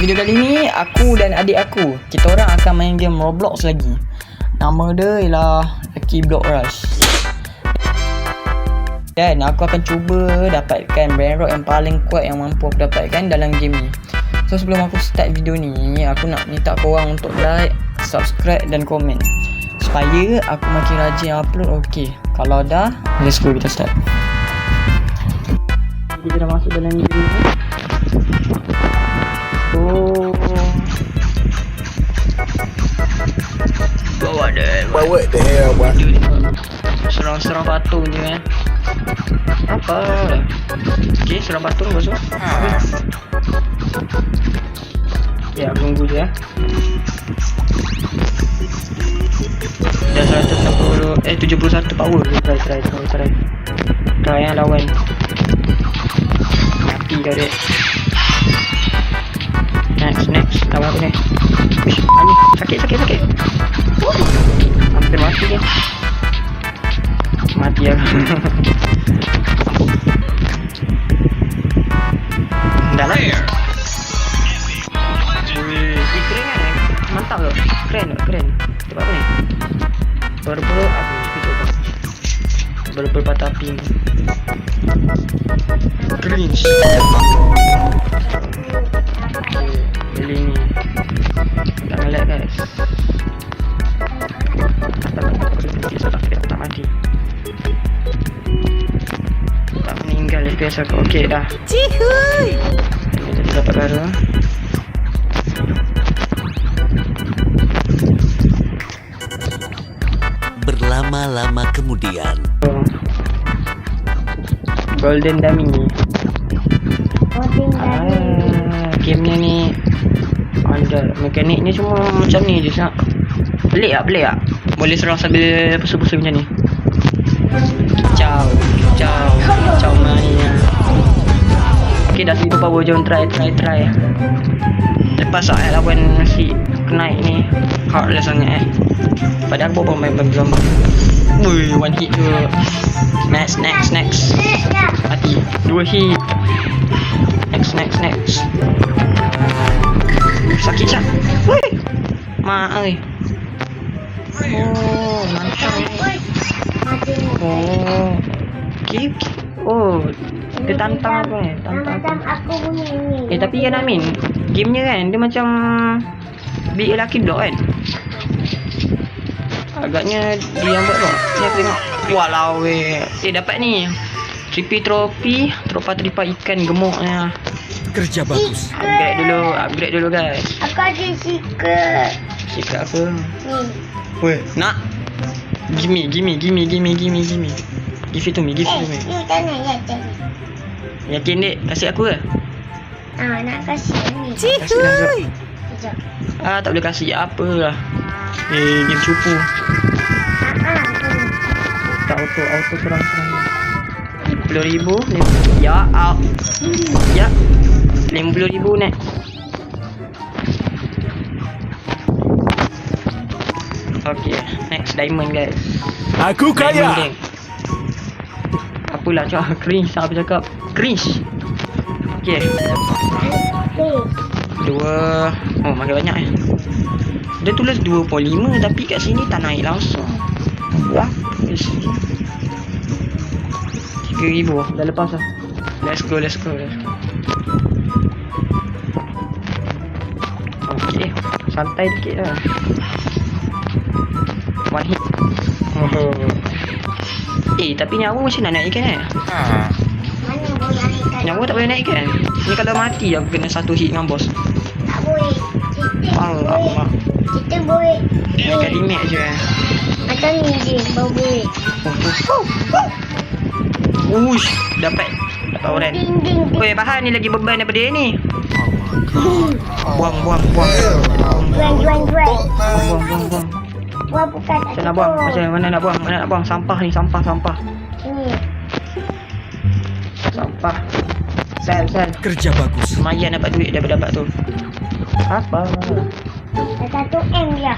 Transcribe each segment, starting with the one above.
video kali ni aku dan adik aku, kita orang akan main game Roblox lagi. Nama dia ialah Lucky Block Rush. Dan aku akan cuba dapatkan brand rock yang paling kuat yang mampu aku dapatkan dalam game ni. So sebelum aku start video ni, aku nak minta korang untuk like, subscribe dan komen supaya aku makin rajin upload. Okay, kalau dah, let's go, kita start. Kita dah masuk dalam game ni. Oh, what the hell, boy? Serang-serang patung je kan. Apa? Okay, serang patung masuk. Ya, tunggu je ya. Dah 71 power. Try yang lawan. Mati kau dek. Next, lawan aku ni. Wish, ani sakit. Hampir mati kan. Mati aku. Dah lah. Keren kan? Mantap loh. Keren. Sebab apa ni? Purple patah api. Cringe. Pilih ni. Jangan lag guys. Tak mati. Tak meninggal FPS aku. Okey dah. Cihuy. Jadi dapat baru. Berlama-lama kemudian. Golden Dummy. Gamenya ni ada mekaniknya cuma macam ni je nak. Pelik tak? Boleh serang sambil pusu-pusu macam ni. Ciao mainnya. Okey dah 1000 power, jom try. Lepas lawan si Knight ni hardlah sangat Padahal aku baru main gambar. Wih, one hit tu. Next. Mati. 2 hit. Next. Sakit cak. Wih. Mak oi. Oh, mantap. Oh. Okay. Oh, dia tantang apa ni? Tantang aku punya ni. tapi kan Amin, gamenya kan dia macam Big Lucky Block kan. Agaknya dia yang buat tau. Ni aku tengok. Walau weh. Dapat ni Trippy tropa ikan gemuknya. Kerja bagus. Upgrade dulu guys. Aku ada secret. Secret apa? Ni. Weh, nak? Gimme. Give it to me. You jangan. Yakin dek? Kasih aku ke? Nak kasih ni. Kasih lah Zul. Sekejap. Tak boleh kasih apa lah. Game cupu. Tak auto serang. 50,000. Ya, 50,000 net. Okay, next diamond guys. Aku kaya. Diamond, apalah cakap cringe. Apa cakap cringe. Okay, 2. Oh, makin banyak Dia tulis 2.5 tapi kat sini tak naik langsung. Wah, 3,000 dah lepas lah. Let's go. Okay, santai dikit lah. One hit. Tapi nyawa macam nak naikkan Mana boleh naikkan? Nyawa tak boleh naikkan. Ni kalau mati aku kena 1 hit dengan bos. Tak boleh. Kita boleh. Naikkan limit je Macam ni je baru boleh. Ush, dapat orang. Oi, bahan ni lagi beban daripada dia ni. Buang. Jual. Buang bukan. Macam nak buang? Mana nak buang? Sampah ni, sampah. Ni. Sampah. Sel. Kerja bagus. Lumayan dapat duit dapat tu. Apa? Dah 1M je.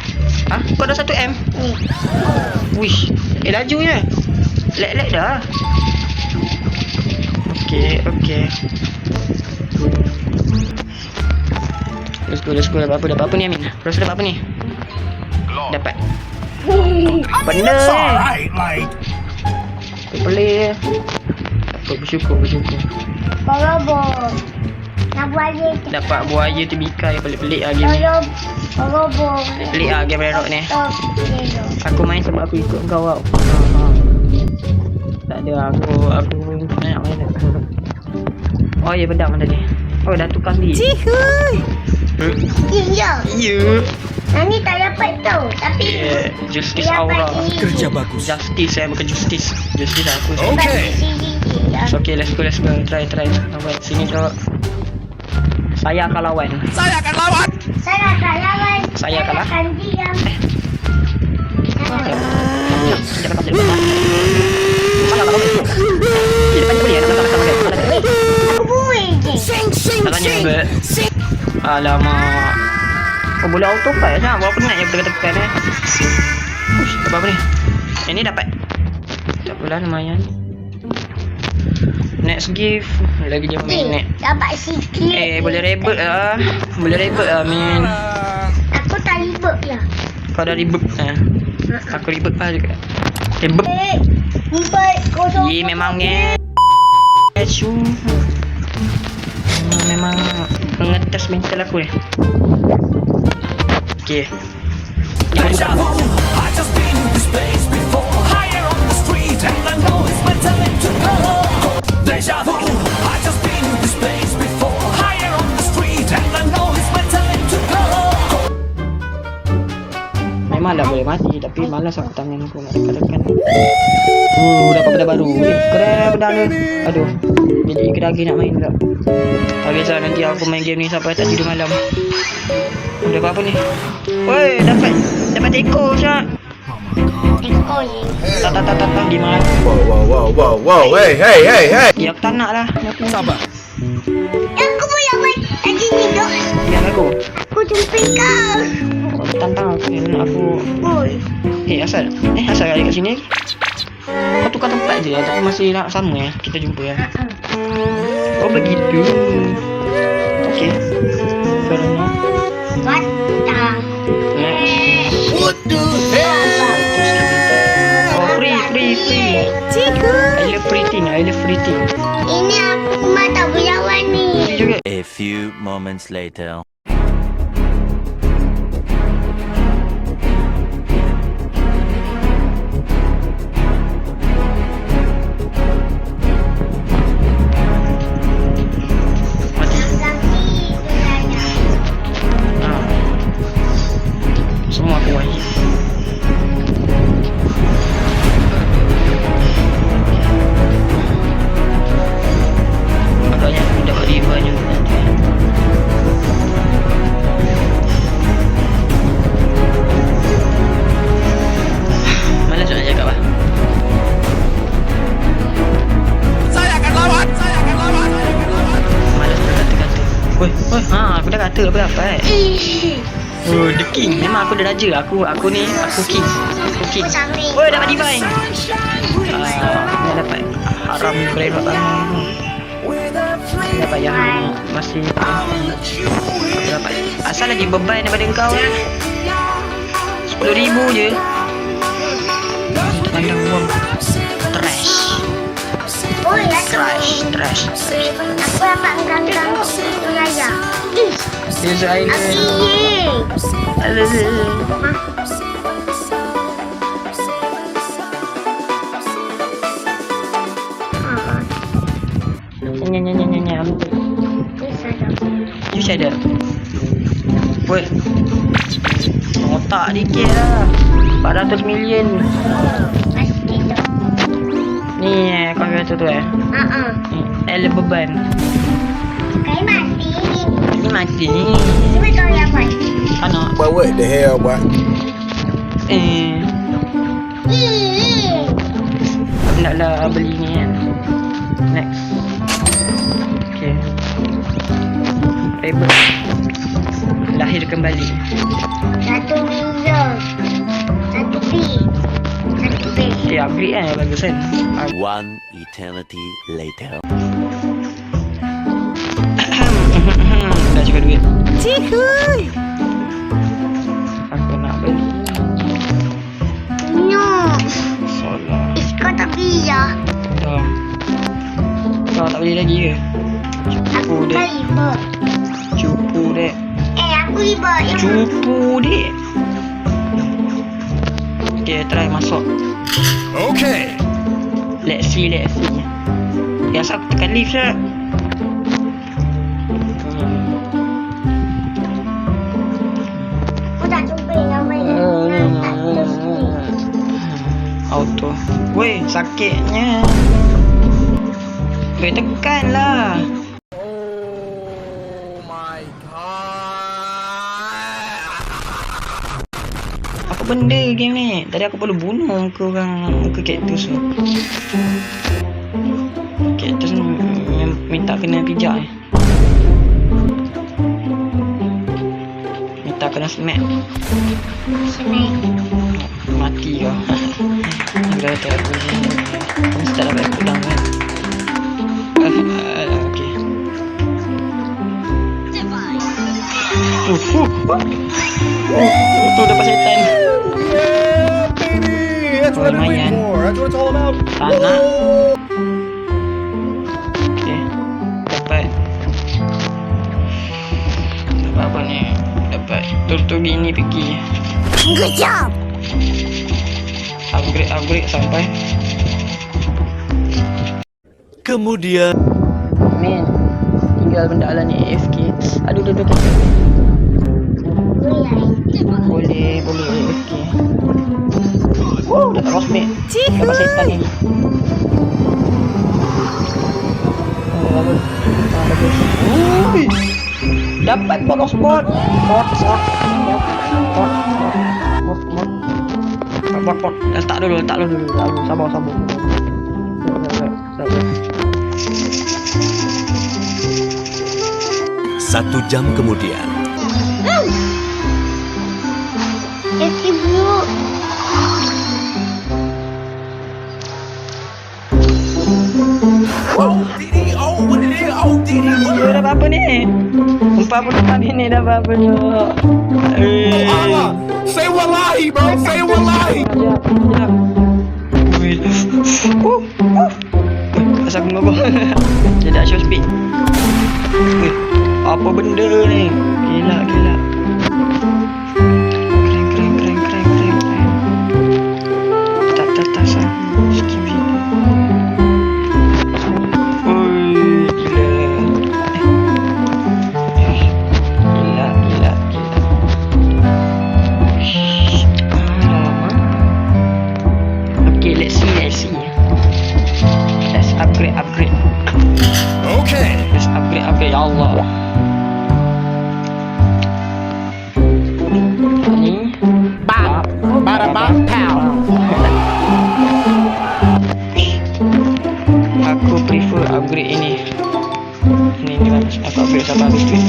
Kau dah 1M? Ni. Wish. Lajunya. Lag dah. Okey. Let's go. Dapat apa ni Amin? Rasa dapat apa ni? Dapat. Benda pelik. Dapat bersyukur. Borobor. Nak buaya tu. Dapat buaya terbikai. Pelik-pelik lah game ni. Borobor. Pelik lah game Rerok ni. Top. Aku main sebab aku ikut kau tau. Tak ada aku nak main dah. Oh ya pedang tadi. Oh dah tukar sendiri. Ya. Ya. Nani tak dapat tau. Tapi Justice dia Aura. dapat ini. Kerja bagus. Justice bukan justice. Justice aku. Okay. So, okay, let's go. Try. Alright, sini kau. Saya akan lawan. Saya akan lawan. Saya kalah. akan diam. Aku buih je. Alamak. Kau boleh auto fire je. Berapa penat yang tekan ni. Ush, dapat apa ni? Ini dapat. Tak apalah, lumayan. Next gift. Lagi je main next. Dapat sikit. Boleh rebut lah. Min. Aku tak ribet lah. Kau dah ribut Aku ribut lah juga. Ribut. 4-0. Ye memang memang mengetes mental aku ni. Okay. Memang dah boleh mati tapi malas aku tangan aku nak dekat-dekat. Dapat benda baru. Keren benda ni. Aduh. Jadi lagi nak main pula. Tak kisah nanti aku main game ni sampai tak tidur malam. Dapat apa ni? Woi, dapat teko Syak. Teko je. Tak di mana? Wow, hey. Ya aku tak nak lah. Sabar. Aku pun lawan. Tadi ni dok. Biar aku. Aku jumpa kau. Aku tantang aku. Oi. Asal kali kat sini. Kau tukar tempat je tapi masih nak sama kita jumpa Oh begitu. Okey. Kerana Batang. What the hell? Oh free. Cikgu. I love free thing. Ini aku mah tak boleh lawan ni. Free juga. A few moments later. Semua aku wajib. Agaknya aku dapat riba juga nanti. Malas nak cakap lah. Saya akan lawan. Malas nak kata-kata. Woi, aku dah kata apa dapat. Oh, the king. Memang aku dah raja. Aku king. Woi, dapat divine. Ni dapat haram berelok tangan. Dapat yang masih dapat. Asal lagi beban daripada kau 10,000 je. Pandang buang. Trash. Oi, Trash. aku dapat ganggang itu aja. Desert Island. Nyanyi. You shadow. Woi. Otak dikit lah. 400 million. Ni kau kata tu Ni beban. Kau mati. Ni mati. Cuba kau yang buat. Anak. But what the hell, boy? Naklah beli ni kan. Next. Okay. Rebel. Lahir kembali. 1 million. 1 B. Okay, upgrade kan bagus kan. One eternity later. Dah cukup duit. Aku nak beli. No. Salah. Kau tak beli ya? Dah. Kau tak beli lagi ke? Aku Cupu dek. tak riba. Cupu dek. Aku riba. Cupu dek. Okay, try masuk. Okay. Let's see. Biasa aku tekan lift je. Aku tak jumpa yang main. Auto. Weh, sakitnya. Weh, tekan lah. Oh my god. Apa benda game ni? Tadi aku perlu bunuh muka orang, muka kaktus tu. Kaktus ni minta kena pijak ni. Minta kena smack. Sini. Mati kau. Dah tak ada bunyi. Mesti tak dapat pulang kan. Okay. Tu dapat setan. Yeah, baby. That's what I've been waiting for. That's what it's all about. Tak nak. Okay. Dapat. Dapat apa ni? Dapat tur-tur gini pergi. Good job. Upgrade sampai. Kemudian Men. Tinggal benda ala ni AFK. Aduh. Boleh AFK. Dapat rosmate. Dapat setan ni. Bagus. Dapat bonus bot. Bot. Letak dulu. Sabar. Satu jam kemudian. Ibu. Ya dah apa ni? 44 minit dah apa ni? Allah, say wallahi, bro. Say wallahi. Sekejap. Asal aku ngobong. Dia dah show speed. Apa benda ni? Gila. Keren. Tak sah. Skip video. Gila. Okay, let's see. Let's upgrade. Okay. Let's upgrade. Ya Allah. Ni. Bada bang pow. Aku prefer upgrade ini. Ini bagus. Aku upgrade sampai habis duit.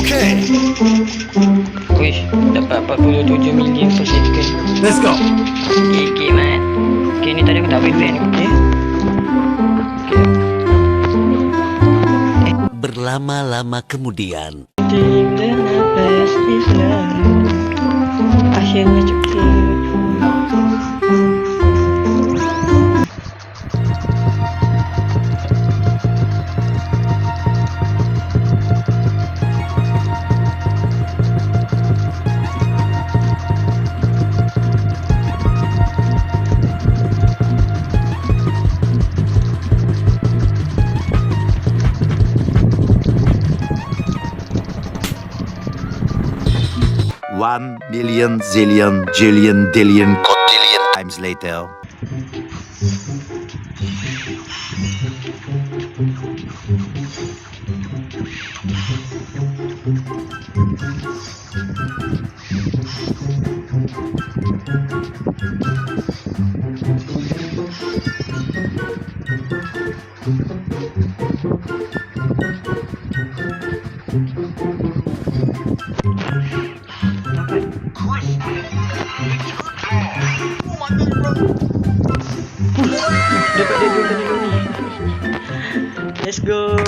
Okay. Wih, dapat 47 million per second. Let's go. GG man. Okay, ni tadi aku tak prepare ni. Okay. Berlama-lama kemudian. Tinggal nafas Islam. Akhirnya cukup. One million zillion jillion dillion cotillion times later. Dapat dia dulu ni. Let's go.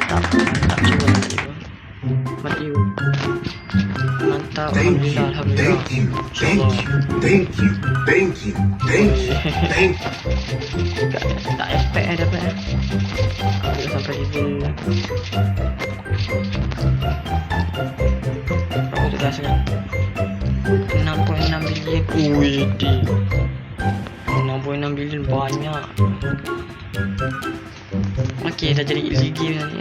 Mantap. Cuba. you. Mantap. Alhamdulillah. InsyaAllah. Tak expect dapat Aku sampai level berapa tu dah sangat 6.6 bilion. Wih, 6.6 bilion banyak. Okey, dah jadi easy game ni.